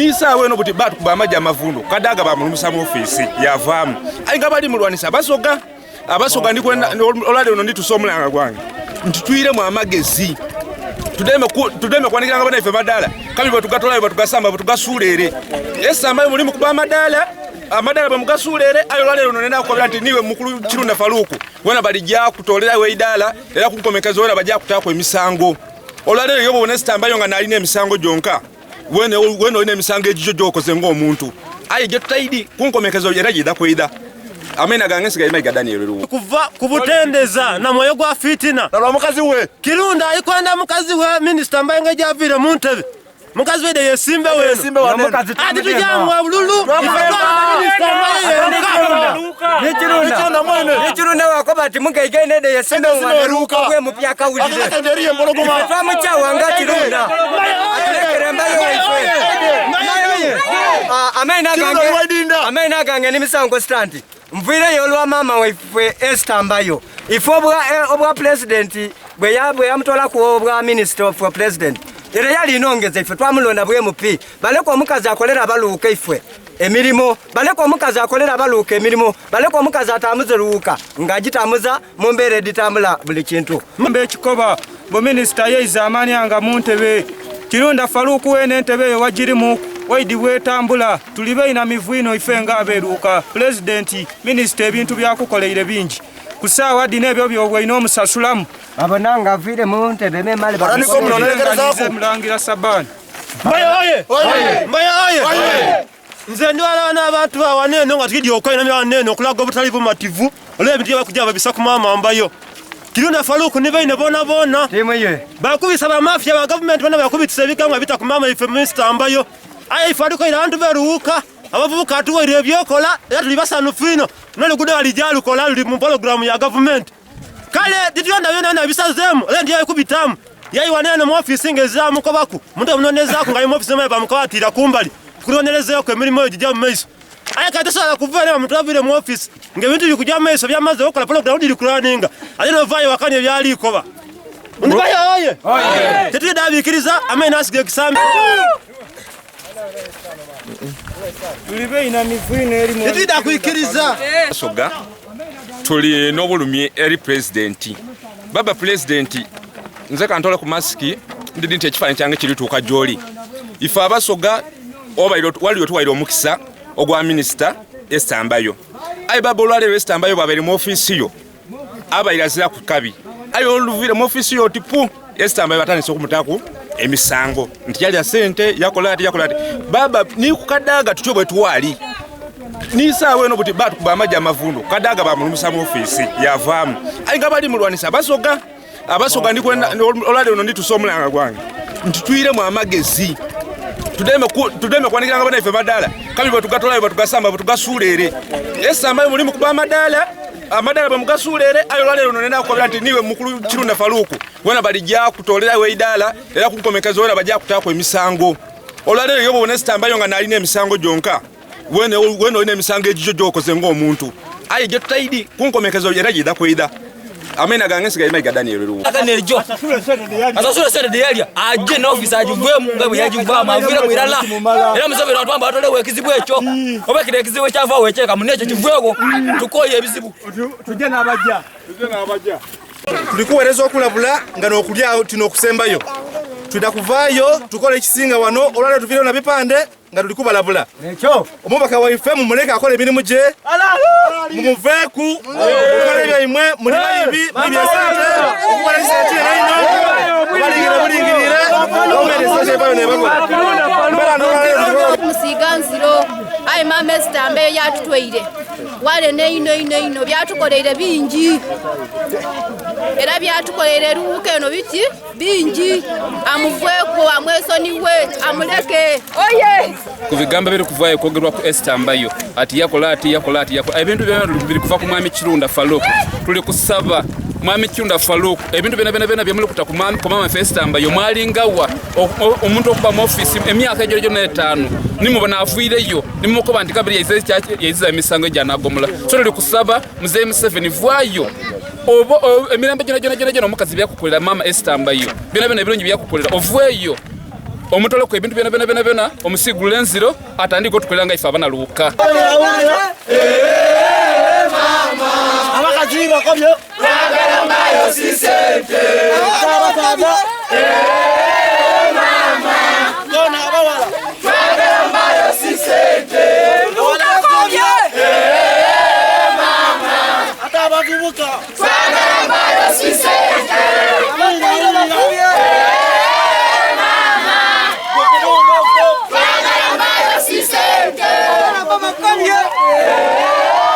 nisaawe no buti batu kuba amajja amavundo kadaga bamulumisa mu office yavaamu ayinga bali mulwanisa abasoga ndikwenda olale ono nditusomulanga gwange ntitwire mu amagezi tudeme kwanikiranga bana ife madala kami batugatola batugasamba batugasuulere esamba mulimu kuba amadala bamugasuulere ayo olale ono nenda kukola nti niwe mukulu Kirunda Faruku wena balijja kutolera we idala era kunkomekeza wena bajja kutaako emisango olale yobo bona sitambayo nga nalina emisango jonka wena olina emisango ejijo jokoze ng'omuntu ayi je tutaidi kunkomekeza era jida kwida amena gange sigaye mai gadani yero kuva kubutendeza na moyo gwa fitina na mukazi we Kirunda ikwenda mukazi we minister mbaye javire mu ntebe mukazi we de yesimbe wenu mukazi ati tujamwa bululu Kirunda wakoba ati mugayigene de yesimbe waruka gwe mupya kawulide atenderiye mbologoma twamuchawa nga Kirunda atlekere mbayo waife amena gange ni misango stand mvire yolwa mama waife estambayo ifo obwa president bwe yamutola ku obwa minister of president era yali inongeze ife twamulonda bwe MP baleko omukazi akolera abaluuka ife emirimo baleko omukazi akolera abaluuka emirimo baleko omukazi atamuze ruuka ngagitamuza mumbere ditambula buli kintu mbe ekikoba bo minister yeiza amani anga muntebe Kirunda Faruku wene ntebe wajirimu waidi bwetambula tulibe ina mivuino ife nga aberuka president minister ebintu byakukoleire bingi kusawa dine ebyo byobwe ino musasulamu abananga avire mu ntebe memale baraniko mnonekereza mulangira Sabani Mbaye nze ndwala n'abantu awanene nga tukidi okoina byanene okulaga obutali bumativu olebintu bakujja babisa ku mama mbayo Kirunda Faruku nibe ine bona timwe bakubisa ba mafia ba government bana bakubitse bikanga bita ku mama ife minister mbayo ayi Faruku ira bantu beruka abavubuka atuwere byokola era tuli basanufino none gude alijalu kola luli mu program ya government kale ditwanda yona na bisazemu ole ndiye kubitamu yayi wanene mu office ngezamu ko baku mundu munoneza ku ngayi mu office maye bamukwatira kumbali kuronelezeo ko emirimo ejija mu maiso aya kadesala kuvera mu travile mu office ngebintu bikujja mu maiso byamaze okola program dili kuraninga alino vayo wakanye byali koba Mbaye tetu dabikiriza amena asige kisambi tulibe ina mivuino eri mu tetida kuikiriza soga tuli n'obulumi eri president baba president nze kantola ku masiki ndidi nti ekifaananyi kyange kirituuka gy'oli ife abasoga waliyo tuwaire omukisa ogwa minisita Estambayo ayi baba olwaleero Estambayo bwabaire mu ofiisi yo abayirazira ku kabi ayi oluvire mu ofiisi yo tipu Estambayo batandise okumutaku emisango nti yalya sente yakola ati baba ni kukadaga tutyo bwe tuwali nisaawe no buti batu kuba amajja amavundo kadaga bamulumisa mu office yavaamu ayinga bali mulwanisa abasoga ndikwenda olale ono nditusomulanga gwange ntitwire mu amagezi tudeme kwanikiranga bana ife madala kami batugatola batugasamba batugasuulere esamba mulimu kuba amadala bamugasuulere ayo olale ono nenda kukola nti niwe mukulu Kirunda Faruku wena balijja kutolera we idala era kunkomekeza wena bajja kutaako emisango olale yobo bona sitambayo nga nalina emisango jonka wena olina emisango ejijo jokoze ng'omuntu ayi je tutaidi kunkomekeza era jida kwida amena gange sigaye mai gadani yero akaneljo asasura sede de yalia aje na office ajuvemu ngabwe yajuva mavira mwirala era musabira watu amba atole wekizibu echo obekire kizibu kyava wecheka munecho kivwego tukoye ebizibu tuje n'abajja tulikuweereza okulabula nga n'okulya tino okusembayo tuda kuvaayo tukola ekisinga wano olwaleero tuvireyo na bipande nga tuli kubalabula ekyo omubaka waife mumuleke akola emirimu gye mumuveeku okukola ebyaimwe muli bayibi mubyesente okukola kisente ino obalingire bulingirire omumeresa kyebayo nebakola musiga nziro ayi mama Estambayo yatutweire wale neino byatukoleire bingi era byatukoleire ruuka eno biti bingi amuvweko amwesoniwe amuleke oye kubigamba biri kuvayo kwogerwa ku Estambayo ati yakola ebintu byonna biri kuva ku mwami Kirunda Faruku tuli kusaba mwami Kirunda Faruku ebintu byonna byamuli kuta ku mama Estambayo mwalingawa omuntu okuba mu office emyaka ejo n'etaano nimubona afuireyo nimukoba nti kabiri yayiza emisango ejanagomola so tuli kusaba mzee Museveni vayo emirembe gyona omukazi byakukolera mama Estambayo byonna ebirungi byakukolera ovweyo omutole ku ebintu byona omusigulula enziro atandika otukolera nga ife abana luuka abakaziba komyo twagala mbayo sisente abakaza mama kona abawala twagala mbayo sisente lukakomye mama ata abavubuka twagala mbayo sisente